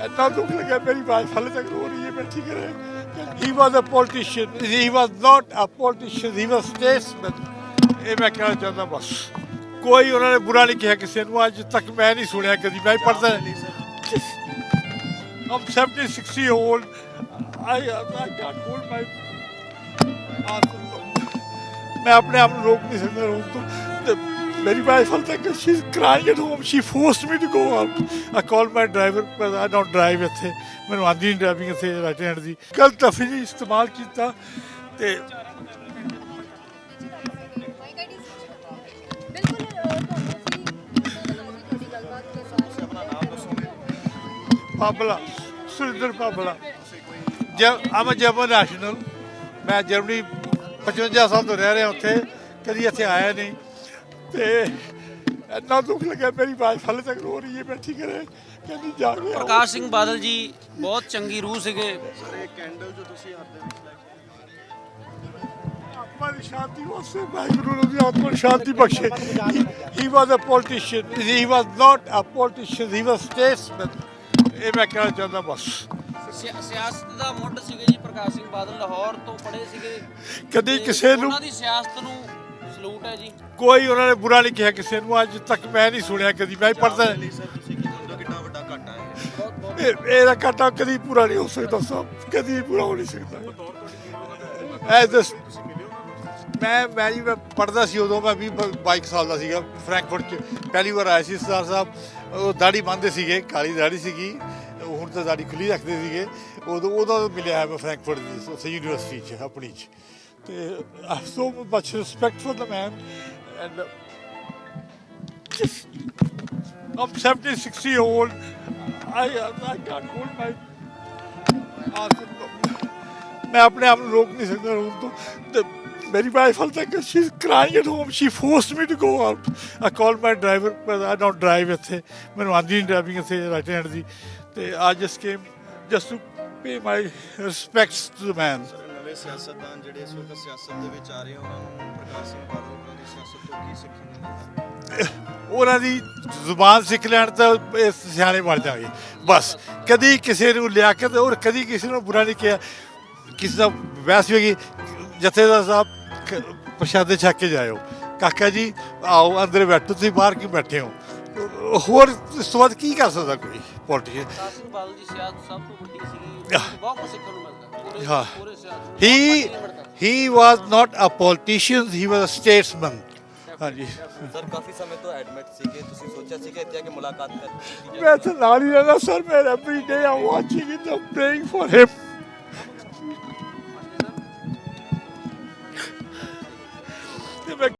इतना दुख लगा मेरी वाइफ हाले तक रो रही है बैठी करे he was a politician he was not a politician he was statesman ਇਹ ਮੈਂ ਕਹਿਣਾ ਚਾਹੁੰਦਾ ਬਸ ਕੋਈ ਉਹਨਾਂ ਨੇ ਬੁਰਾ ਨਹੀਂ ਕਿਹਾ ਕਿਸੇ ਨੂੰ ਅੱਜ ਤੱਕ ਮੈਂ ਨਹੀਂ ਸੁਣਿਆ ਕਦੀ ਮੈਂ ਪੜ੍ਹਦਾ I'm 76 old I can't hold my मैं अपने आप रोक नहीं सकता रोक तो मेरी वाइफ हाल तक she is crying at home she forced me to go out I call my driver पर आई डोंट ड्राइव इत्थे मैनूं आंदी नहीं ड्राइविंग इत्थे राइट हैंड दी गलत लफ्ज़ इस्तेमाल किया ते पाबला सुरेंद्र पाबला जब आई एम जर्मन नेशनल मैं जर्मनी 55 साल तो रह रहा उत्थे कभी इत्थे आया नहीं ਤੇ ਇੰਨਾ ਦੁੱਖ ਲੱਗਾ ਮੇਰੀ ਵਾਈਫ ਹਾਲੇ ਤੱਕ ਰੋ ਰਹੀ ਹੈ ਬੈਠੀ ਕਰੇ ਕਹਿੰਦੀ ਜਾ ਕੇ ਪ੍ਰਕਾਸ਼ ਸਿੰਘ ਬਾਦਲ ਜੀ ਬਹੁਤ ਚੰਗੀ ਰੂਹ ਸੀਗੇ ਸਰ ਇਹ ਕੈਂਡਲ ਜੋ ਤੁਸੀਂ ਹੱਥ ਦੇ ਵਿੱਚ ਲੈ ਕੇ ਆਤਮਾ ਦੀ ਸ਼ਾਂਤੀ ਵਾਸਤੇ ਵਾਹਿਗੁਰੂ ਨੂੰ ਦੀ ਆਤਮਾ ਨੂੰ ਸ਼ਾਂਤੀ ਬਖਸ਼ੇ he was a politician he was not a politician he was statesman ਇਹ ਮੈਂ ਕਹਿਣਾ ਚਾਹੁੰਦਾ ਬਸ ਸਿਆਸਤ ਦਾ ਮੁੱਢ ਸੀਗੇ ਜੀ ਪ੍ਰਕਾਸ਼ ਸਿੰਘ ਬਾਦਲ ਲਾਹੌਰ ਤੋਂ ਪੜ੍ਹੇ ਸੀਗੇ ਕਦੀ ਕਿਸੇ ਨੂੰ ਉਹਨਾਂ ਦੀ ਸਿਆਸਤ ਨੂੰ ਸਲੂਟ ਹੈ ਜੀ ਕੋਈ ਉਹਨਾਂ ਨੇ ਬੁਰਾ ਨਹੀਂ ਕਿਹਾ ਕਿਸੇ ਨੂੰ ਅੱਜ ਤੱਕ ਮੈਂ ਨਹੀਂ ਸੁਣਿਆ ਕਦੀ ਮੈਂ ਪੜ੍ਹਦਾ ਸਰ ਤੁਸੀਂ ਕਿੰਨਾ ਕਿੰਨਾ ਵੱਡਾ ਘਾਟਾ ਹੈ ਇਹਦਾ ਘਾਟਾ ਕਦੀ ਪੂਰਾ ਨਹੀਂ ਹੋ ਸਕਦਾ ਸਾਹਿਬ ਕਦੀ ਪੂਰਾ ਹੋ ਨਹੀਂ ਸਕਦਾ ਮੈਂ ਜੀ ਮੈਂ ਪੜ੍ਹਦਾ ਸੀ ਉਦੋਂ ਮੈਂ 22 ਸਾਲ ਦਾ ਸੀਗਾ ਫਰੈਂਕਫਰਟ 'ਚ ਪਹਿਲੀ ਵਾਰ ਆਇਆ ਸੀ ਸਰਦਾਰ ਸਾਹਿਬ ਉਹ ਦਾੜੀ ਬੰਨ੍ਹਦੇ ਸੀਗੇ ਕਾਲੀ ਦਾੜੀ ਸੀਗੀ ਹੁਣ ਤਾਂ ਦਾੜੀ ਖੁੱਲੀ ਰੱਖਦੇ ਸੀਗੇ ਉਦੋਂ ਮਿਲਿਆ ਹੈ ਮੈਂ ਫਰੈਂਕਫਰਟ ਦੀ ਉੱਥੇ ਯੂਨੀਵਰਸਿਟੀ 'ਚ ਆਪਣੀ 'ਚ ਤੇ I have so much respect for the man and I'm 76 old I can't hold my मैं अपने आप रोक नहीं सकता रोक तो मेरी वाइफ हाल तक she is crying at home she forced me to go out I call my driver पर आई डोंट ड्राइव इत्थे मैनूं आंदी नहीं ड्राइविंग इत्थे राइट हैंड दी ते I just came just to pay my respects to the man ਨਵੇਂ ਸਿਆਸਤਦਾਨ ਜਿਹੜੇ ਇਸ ਵਕਤ ਸਿਆਸਤ ਦੇ ਵਿੱਚ ਆ ਰਹੇ ਉਹਨਾਂ ਨੂੰ ਪ੍ਰਕਾਸ਼ ਸਿੰਘ ਬਾਦਲ ਉਹਨਾਂ ਦੀ ਸਿਆਸਤ ਤੋਂ ਕੀ ਸਿੱਖਣ ਨੂੰ ਮਿਲਦਾ ਉਹਨਾਂ ਦੀ ਜ਼ੁਬਾਨ ਸਿੱਖ ਲੈਣ ਤਾਂ ਇਹ ਸਿਆਣੇ ਬਣ ਜਾਣਗੇ ਬਸ ਕਦੀ ਕਿਸੇ ਨੂੰ ਲਿਆ ਕੇ ਔਰ ਕਦੀ ਕਿਸੇ ਨੂੰ ਬੁਰਾ ਨਹੀਂ ਕਿਹਾ ਕਿਸੇ ਦਾ ਵੈਸ ਵੀ ਜਥੇਦਾਰ ਸਾਹਿਬ ਪ੍ਰਸ਼ਾਦੇ ਛਕ ਕੇ ਜਾਇਓ ਕਾਕਾ ਜੀ ਆਓ ਅੰਦਰ ਬੈਠੋ ਤੁਸੀਂ ਬਾਹਰ ਕਿਉਂ ਬੈਠੇ ਹੋ ਹੋਰ ਇਸ ਤੋਂ ਬਾਅਦ ਕੀ ਕਰ ਸਕਦਾ ਕੋਈ ਪੋਲੀਟੀਸ਼ੀਅਨ ਪ੍ਰਕਾਸ਼ ਸਿੰਘ ਬਾਦਲ ਦੀ ਸਿਆਸਤ ਸਭ ਤੋਂ ਵੱਡੀ ਸੀਗੀ ਬਹੁਤ ਕੁਝ ਸਿੱਖਣ ਨੂੰ ਮਿਲਦਾ ਹਾਂ ਪੂਰੇ ਸਿਆਸਤ he was not a politician he was a statesman ਹਾਂਜੀ ਸਰ ਕਾਫੀ ਸਮੇਂ ਤੋਂ ਐਡਮਿਟ ਸੀਗੇ ਤੁਸੀਂ ਸੋਚਿਆ ਸੀ ਕਿ ਇੱਥੇ ਆ ਕੇ ਮੁਲਾਕਾਤ ਕਰ ਮੈਂ ਤਾਂ ਨਾਲ ਹੀ ਰਹਿੰਦਾ ਸਰ ਮੈਂ every day I'm watching it I'm praying for him